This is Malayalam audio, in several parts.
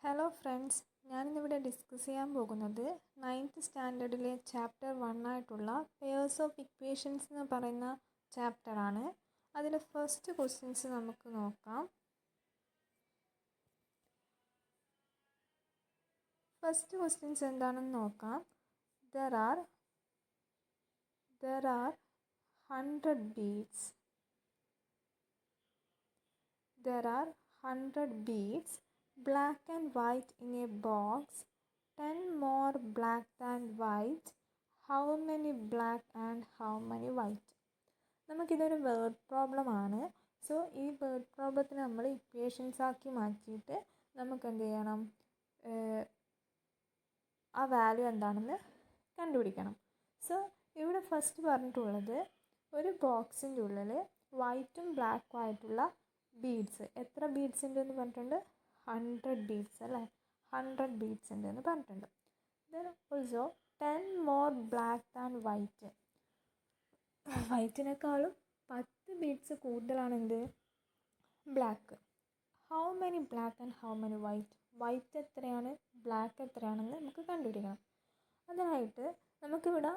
ഹലോ ഫ്രണ്ട്സ്, ഞാനിന്നിവിടെ ഡിസ്കസ് ചെയ്യാൻ പോകുന്നത് 9th സ്റ്റാൻഡേർഡിലെ ചാപ്റ്റർ 1 ആയിട്ടുള്ള പെയേഴ്സ് ഓഫ് ഇക്വേഷൻസ് എന്ന് പറയുന്ന ചാപ്റ്ററാണ്. അതിൽ ഫസ്റ്റ് ക്വസ്റ്റ്യൻസ് നമുക്ക് നോക്കാം. ഫസ്റ്റ് ക്വസ്റ്റ്യൻസ് എന്താണെന്ന് നോക്കാം. There are 100 beads. There are 100 beads, black and white in a box. 10 more black than white. How many black and how many white? നമുക്കിതൊരു വേർഡ് പ്രോബ്ലം ആണ്. സോ ഈ വേർഡ് പ്രോബ്ലത്തിന് നമ്മൾ ഇക്വേഷൻസ് ആക്കി മാറ്റിയിട്ട് നമുക്ക് എന്ത് ചെയ്യണം, ആ വാല്യൂ എന്താണെന്ന് കണ്ടുപിടിക്കണം. സോ ഇവിടെ ഫസ്റ്റ് പറഞ്ഞിട്ടുള്ളത് ഒരു ബോക്സിൻ്റെ ഉള്ളിൽ വൈറ്റും ബ്ലാക്കും ആയിട്ടുള്ള ബീഡ്സ്, എത്ര ബീഡ്സ് ഉണ്ടെന്ന് പറഞ്ഞിട്ടുണ്ട്? 100 ബീഡ്സ് അല്ലേ, 100 ബീഡ്സ് ഉണ്ടെന്ന് പറഞ്ഞിട്ടുണ്ട്. Then also 10 more black than white, വൈറ്റിനേക്കാളും 10 ബീഡ്സ് കൂടുതലാണെന്ത്? Black. How many black and how many white, white എത്രയാണ് ബ്ലാക്ക് എത്രയാണെന്ന് നമുക്ക് കണ്ടുപിടിക്കണം. അതിനായിട്ട് നമുക്കിവിടെ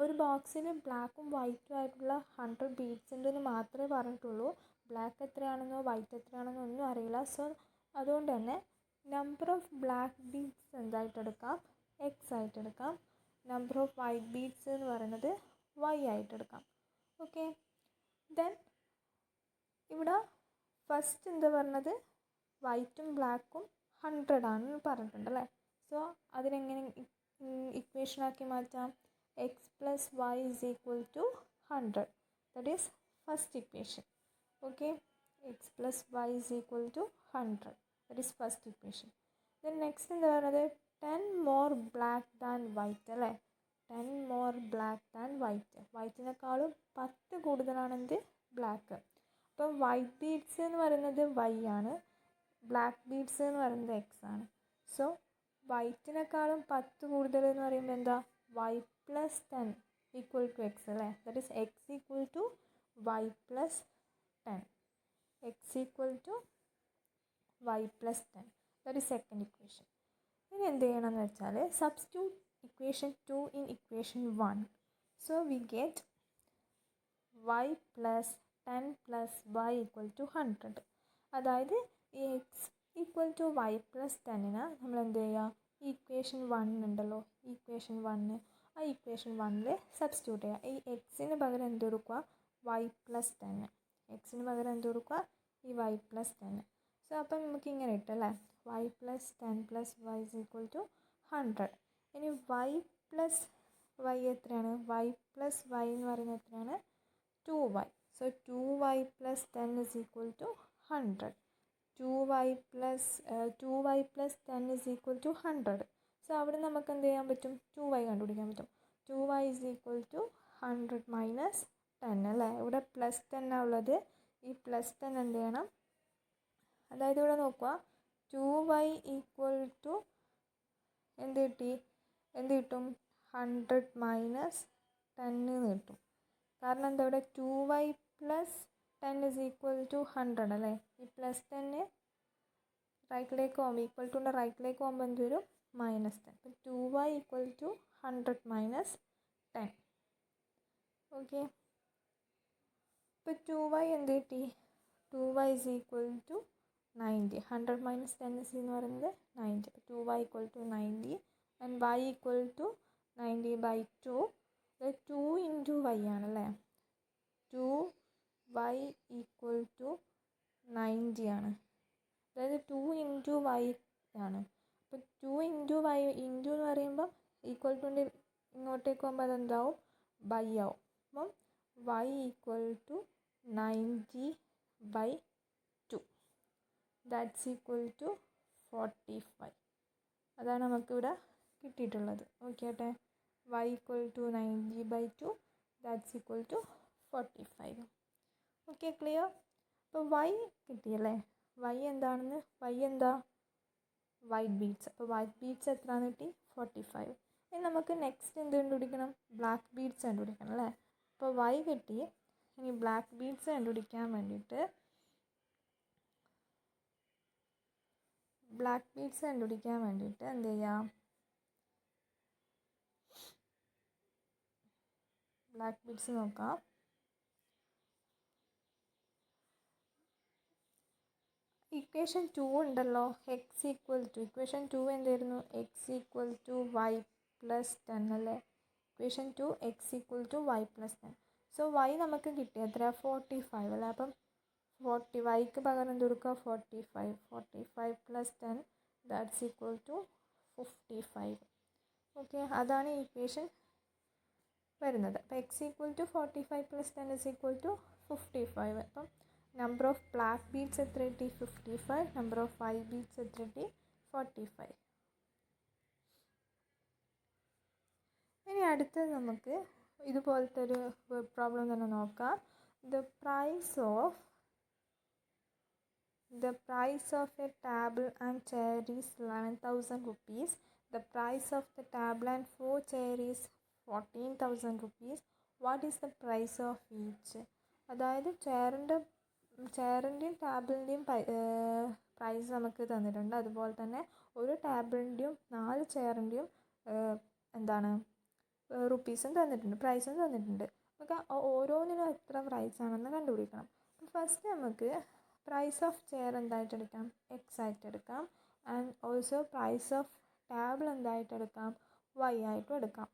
ഒരു ബോക്സിൽ ബ്ലാക്കും വൈറ്റും ആയിട്ടുള്ള 100 ബീഡ്സ് ഉണ്ടെന്ന് മാത്രമേ പറഞ്ഞിട്ടുള്ളൂ. ബ്ലാക്ക് എത്രയാണെന്നോ വൈറ്റ് എത്രയാണെന്നോ ഒന്നും അറിയില്ല. സോ അതുകൊണ്ട് തന്നെ നമ്പർ ഓഫ് ബ്ലാക്ക് ബീഡ്സ് എന്തായിട്ടെടുക്കാം? എക്സ് ആയിട്ടെടുക്കാം. നമ്പർ ഓഫ് വൈറ്റ് ബീഡ്സ് എന്ന് പറയുന്നത് വൈ ആയിട്ടെടുക്കാം. ഓക്കെ, ദെൻ ഇവിടെ ഫസ്റ്റ് എന്താ പറഞ്ഞത്? വൈറ്റും ബ്ലാക്കും 100 ആണെന്ന് പറഞ്ഞിട്ടുണ്ട് അല്ലേ. സോ അതിനെങ്ങനെ ഇക്വേഷനാക്കി മാറ്റാം? X plus Y is equal to 100. That is first equation. Okay, X plus Y is equal to 100. That is first equation. Then next എന്താ പറയുന്നത്? 10 മോർ ബ്ലാക്ക് ദാൻ വൈറ്റ് അല്ലേ. 10 മോർ ബ്ലാക്ക് ദാൻ വൈറ്റ്, വൈറ്റിനേക്കാളും 10 കൂടുതലാണെന്ത്? ബ്ലാക്ക്. അപ്പം വൈറ്റ് ബീഡ്സ് എന്ന് പറയുന്നത് വൈ ആണ്, ബ്ലാക്ക് ബീഡ്സ് എന്ന് പറയുന്നത് എക്സ് ആണ്. സോ വൈറ്റിനേക്കാളും 10 കൂടുതൽ എന്ന് പറയുമ്പോൾ എന്താ? Y plus 10 equal to X അല്ലേ. That is X equal to Y plus 10. X equal to Y plus 10. That is second equation. ഇനി എന്ത് ചെയ്യണമെന്ന് വെച്ചാൽ substitute equation 2 in equation 1. So we get Y plus 10 plus Y equal to 100. അതായത് ഈ X equal to Y plus 10ന് നമ്മൾ എന്ത് ചെയ്യുക? ഇക്വേഷൻ 1 ഉണ്ടല്ലോ, ഇക്വേഷൻ 1, ആ ഇക്വേഷൻ 1ൽ സബ്സ്റ്റിറ്റ്യൂട്ട് ചെയ്യുക. ഈ എക്സിന് പകരം എന്ത് കൊടുക്കുക? Y plus 10. എക്സിന് പകരം എന്ത് കൊടുക്കുക? ഈ വൈ പ്ലസ് 10. സോ അപ്പം നമുക്ക് ഇങ്ങനെ കിട്ടും അല്ലേ, Y plus 10 plus Y is equal to 100. ഇനി വൈ പ്ലസ് വൈ എത്രയാണ്? വൈ പ്ലസ് വൈ എന്ന് പറയുന്നത് എത്രയാണ്? 2y. So 2y plus 10 is equal to 100. 2y plus 10 is equal to 100. So അവിടെ നമുക്ക് എന്ത് ചെയ്യാൻ പറ്റും? 2y കണ്ടുപിടിക്കാൻ പറ്റും. 2y is equal to 100 minus 10 അല്ലേ. ഇവിടെ പ്ലസ് 10 ആണ് ഉള്ളത്. ഈ പ്ലസ് 10 എന്ത് ചെയ്യണം? അതായത് ഇവിടെ നോക്കുക, 2y ഈക്വൽ ടു എന്ത് കിട്ടി? എന്ത് കിട്ടും? 100 മൈനസ് 10 എന്ന് കിട്ടും. കാരണം എന്താ, ഇവിടെ 2y plus 10 is equal to 100 അല്ലേ. ഈ പ്ലസ് 10 റൈറ്റിലേക്ക് പോകുമ്പോൾ, ഈക്വൽ ടുൻ്റെ റൈറ്റിലേക്ക് പോകുമ്പോൾ എന്ത് വരും? മൈനസ് 10. അപ്പം 2y equal to 100 minus 10. Okay, ഇപ്പോൾ 2y എന്ത് കിട്ടി? 2y is equal to 90. 100 minus 10 is എന്ന് പറയുന്നത് 90. അപ്പോൾ 2y equal to 90 and y equal to 90 by 2. 2 into Y ആണല്ലേ. 2y ഈക്വൽ ടു 90 ആണ്. അതായത് 2 ഇൻറ്റു വൈ ആണ്. അപ്പോൾ 2 ഇൻറ്റു വൈ, ഇൻറ്റു എന്ന് പറയുമ്പം ഈക്വൽ ടുൻ്റെ ഇങ്ങോട്ടേക്ക് പോകുമ്പോൾ അതെന്താവും? ബൈ ആവും. അപ്പം y equal to 90 by 2. That's equal to 45. അതാണ് നമുക്കിവിടെ കിട്ടിയിട്ടുള്ളത്. Okay, y equal to 90 by 2, that's equal to 45. Okay, clear? അപ്പോൾ y കിട്ടിയല്ലേ. y എന്താണെന്ന്? y എന്താ? White beads. അപ്പോൾ വൈറ്റ് ബീഡ്സ് എത്രയാണെന്ന് കിട്ടി? 45. ഇനി നമുക്ക് നെക്സ്റ്റ് എന്ത് കണ്ടുപിടിക്കണം? ബ്ലാക്ക് ബീഡ്സ് കണ്ടുപിടിക്കണം അല്ലേ. അപ്പോൾ y കിട്ടി. ഇനി ബ്ലാക്ക് ബീഡ്സ് കണ്ടുപിടിക്കാൻ വേണ്ടിയിട്ട് ബ്ലാക്ക് ബീഡ്സ് കണ്ടുപിടിക്കാൻ വേണ്ടിയിട്ട് എന്ത് ചെയ്യാം, ബ്ലാക്ക് ബീഡ്സ് നോക്കാം. ഇക്വേഷൻ 2 ഉണ്ടല്ലോ, എക്സ് ഈക്വൽ ടു, ഇക്വേഷൻ 2 എന്തായിരുന്നു, X equal to Y plus 10 അല്ലേ. Equation 2 X equal to Y plus 10. So Y നമുക്ക് കിട്ടി എത്ര, 45 അല്ലേ. അപ്പം 40 വൈക്ക് പകരം എന്ത് കൊടുക്കുക, 45 plus 10 that's equal to 55. Okay, അതാണ് ഈ ഇക്വേഷൻ വരുന്നത്. അപ്പോൾ X equal to 45 plus 10 is equal to 55. അപ്പം നമ്പർ ഓഫ് ബ്ലാക്ക് ബീഡ്സ് എത്ര കിട്ടി, 55. നമ്പർ ഓഫ് വൈറ്റ് ബീഡ്സ് എത്ര കിട്ടി, 45. ഇനി അടുത്തത് നമുക്ക് ഇതുപോലത്തെ ഒരു പ്രോബ്ലം തന്നെ നോക്കാം. The price of a table and chair is 11,000 rupees. The price of the table and 4 chair is 14,000 rupees. What is the price of each? അതായത് ചെയറിൻ്റെയും ടേബിളിൻ്റെയും പ്രൈസ് നമുക്ക് തന്നിട്ടുണ്ട്. അതുപോലെ തന്നെ ഒരു ടേബിളിൻ്റെയും 4 ചെയറിൻ്റെയും എന്താണ് റുപ്പീസും തന്നിട്ടുണ്ട്, പ്രൈസും തന്നിട്ടുണ്ട്. നമുക്ക് ഓരോന്നിനും എത്ര പ്രൈസാണെന്ന് കണ്ടുപിടിക്കണം. ഫസ്റ്റ് നമുക്ക് പ്രൈസ് ഓഫ് ചെയർ എന്തായിട്ട് എടുക്കാം, എക്സ് ആയിട്ട് എടുക്കാം. And also price of table എന്തായിട്ട് എടുക്കാം, വൈ ആയിട്ടും എടുക്കാം.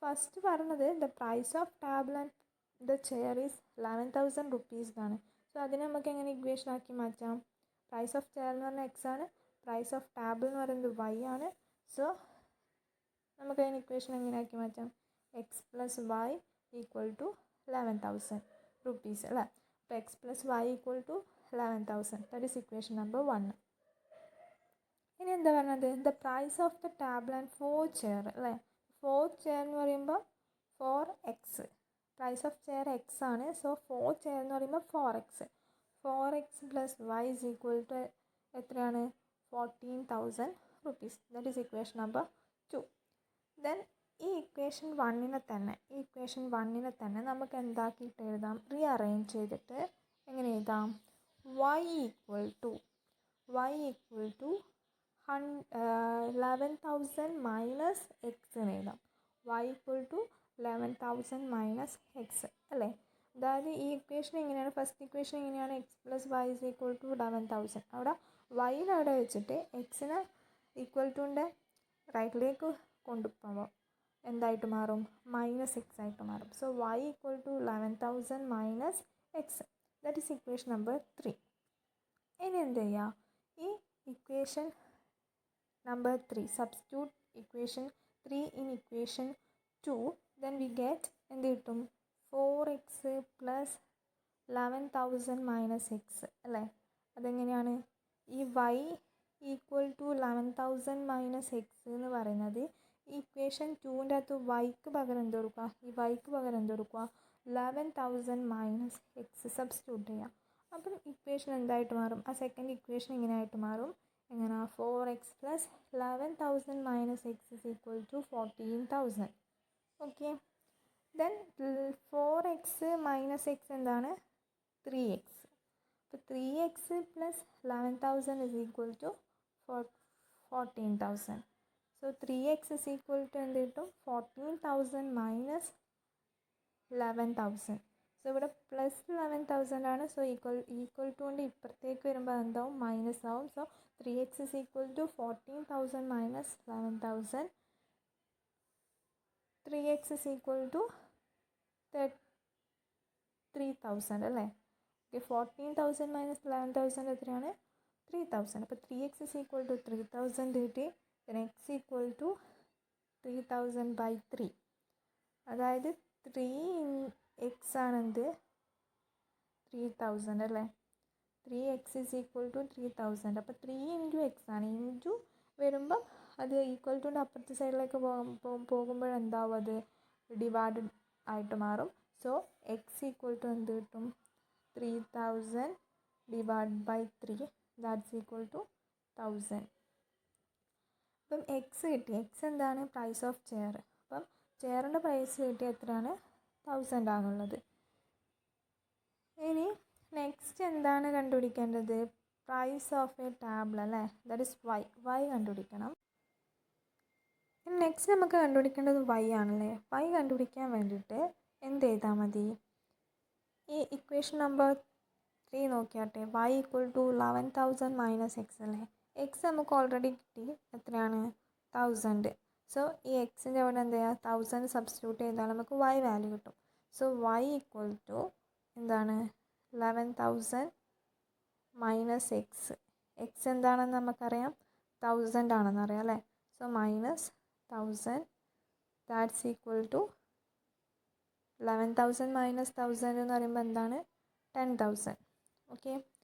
ഫസ്റ്റ് പറഞ്ഞത് the price of table and the chair is 11,000 rupees ആണ്. സോ അതിനെ നമുക്ക് എങ്ങനെ ഇക്വേഷൻ ആക്കി മാറ്റാം, പ്രൈസ് ഓഫ് ചെയർ എന്ന് പറഞ്ഞാൽ എക്സ് ആണ്, പ്രൈസ് ഓഫ് ടേബിൾ എന്ന് പറയുന്നത് വൈ ആണ്. സോ നമുക്ക് അതിന് ഇക്വേഷൻ എങ്ങനെ ആക്കി മാറ്റാം, X plus Y equal to 11,000 rupees അല്ലേ. അപ്പോൾ എക്സ് plus Y equal to 11,000, that is equation number 1. ഇനി എന്താ പറഞ്ഞത്, the price of the table and 4 chair അല്ലേ. 4 ചെയർ എന്ന് പറയുമ്പോൾ 4x, price of chair X ആണ്. സോ 4 ചെയർ എന്ന് പറയുമ്പോൾ 4x plus Y is equal to എത്രയാണ്, 14,000 rupees, that is equation number 2. Then ഈ ഇക്വേഷൻ 1നെ തന്നെ നമുക്ക് എന്താക്കിയിട്ട് എഴുതാം, റീഅറേഞ്ച് ചെയ്തിട്ട് എങ്ങനെ എഴുതാം, y equal to 11,000 minus X എന്ന് എഴുതാം. y equal to 11,000 minus X അല്ലേ. അതായത് ഈ ഇക്വേഷൻ എങ്ങനെയാണ്, ഫസ്റ്റ് ഇക്വേഷൻ എങ്ങനെയാണ്, X plus Y is equal to 11,000. അവിടെ വൈനെ അവിടെ വെച്ചിട്ട് എക്സിന് ഈക്വൽ ടുൻ്റെ റൈറ്റിലേക്ക് കൊണ്ടുപോകുമ്പോൾ എന്തായിട്ട് മാറും, മൈനസ് എക്സ് ആയിട്ട് മാറും. So y equal to 11,000 minus X, that is equation number 3. ഇനി എന്ത് ചെയ്യുക, ഈ equation number 3 substitute equation 3 in equation 2, then we get എന്ത് കിട്ടും, 4x പ്ലസ് 11,000 മൈനസ് എക്സ് അല്ലേ. അതെങ്ങനെയാണ്, ഈ y equal to 11,000 minus X എന്ന് പറയുന്നത് ഈ ഇക്വേഷൻ 2ൻ്റെ അകത്ത് വൈക്ക് പകരം എന്ത് കൊടുക്കുക, ഈ വൈക്ക് പകരം എന്ത് കൊടുക്കുക, 11,000 മൈനസ് എക്സ് സബ്സ്റ്റിറ്റ്യൂട്ട് ചെയ്യാം. അപ്പം ഇക്വേഷൻ എന്തായിട്ട് മാറും, ആ സെക്കൻഡ് ഇക്വേഷൻ ഇങ്ങനെയായിട്ട് മാറും, എങ്ങനെ, 4x plus 11,000 minus X is equal to 14,000. Okay, then 4x minus X എന്താണ്, 3x. അപ്പോൾ 3x plus 11,000 is equal to 14,000. So 3x is equal to എന്ത് കിട്ടും, 14,000 മൈനസ് 11,000. സോ ഇവിടെ പ്ലസ് 11,000 ആണ്. സോ ഈക്വൽ ടു കൊണ്ട് ഇപ്പുറത്തേക്ക് വരുമ്പോൾ എന്താവും, മൈനസ് ആവും. So 3x is equal to 14,000 minus 11,000. 3x is equal to 3,000 അല്ലേ. ഓക്കെ, 14,000 മൈനസ് 11,000 എത്രയാണ്, 3,000. അപ്പോൾ 3x ഇസ് ഈക്വൽ ടു 3,000 കിട്ടി. then x equal to 3,000 by 3, അതായത് 3x ആണെന്ത്, 3,000 അല്ലേ. 3x is equal to 3,000. അപ്പോൾ 3 ഇൻറ്റു എക്സ് ആണ്, ഇൻറ്റു വരുമ്പം അത് ഈക്വൽ ടുൻ്റെ അപ്പുറത്തെ സൈഡിലേക്ക് പോകുമ്പോഴെന്താവും, അത് ഡിവൈഡ് ആയിട്ട് മാറും. സോ എക്സ് ഈക്വൽ ടു എന്ത് കിട്ടും, 3,000 divide by 3, that's equal to 1,000. അപ്പം എക്സ് കിട്ടി, എക്സ് എന്താണ്, പ്രൈസ് ഓഫ് ചെയർ. അപ്പം ചെയറിൻ്റെ പ്രൈസ് കിട്ടി എത്രയാണ്, 1,000 ആണുള്ളത്. ഇനി നെക്സ്റ്റ് എന്താണ് കണ്ടുപിടിക്കേണ്ടത്, പ്രൈസ് ഓഫ് എ ടാബിൾ അല്ലേ, ദാറ്റ് ഇസ് വൈ കണ്ടുപിടിക്കണം. നെക്സ്റ്റ് നമുക്ക് കണ്ടുപിടിക്കേണ്ടത് വൈ ആണല്ലേ. വൈ കണ്ടുപിടിക്കാൻ വേണ്ടിയിട്ട് എന്ത് ചെയ്താൽ മതി, ഈ ഇക്വേഷൻ നമ്പർ 3 നോക്കിയാട്ടെ. Y equal to 11,000 minus X അല്ലേ. എക്സ് നമുക്ക് ഓൾറെഡി കിട്ടി, എത്രയാണ് 1000. സോ ഈ എക്സിൻ്റെ അവിടെ എന്ത് ചെയ്യുക, 1000 സബ്സ്റ്റിറ്റ്യൂട്ട് ചെയ്താൽ നമുക്ക് വൈ വാല്യൂ കിട്ടും. സോ വൈ ഈക്വൽ ടു എന്താണ് 11,000 മൈനസ് എക്സ്. എക്സ് എന്താണെന്ന് നമുക്കറിയാം, 1000 ആണെന്ന് അറിയാം അല്ലേ. So minus 1000 that's equal to 11,000 minus 1000 എന്ന് പറയുമ്പോൾ എന്താണ് 10,000. ഓക്കെ,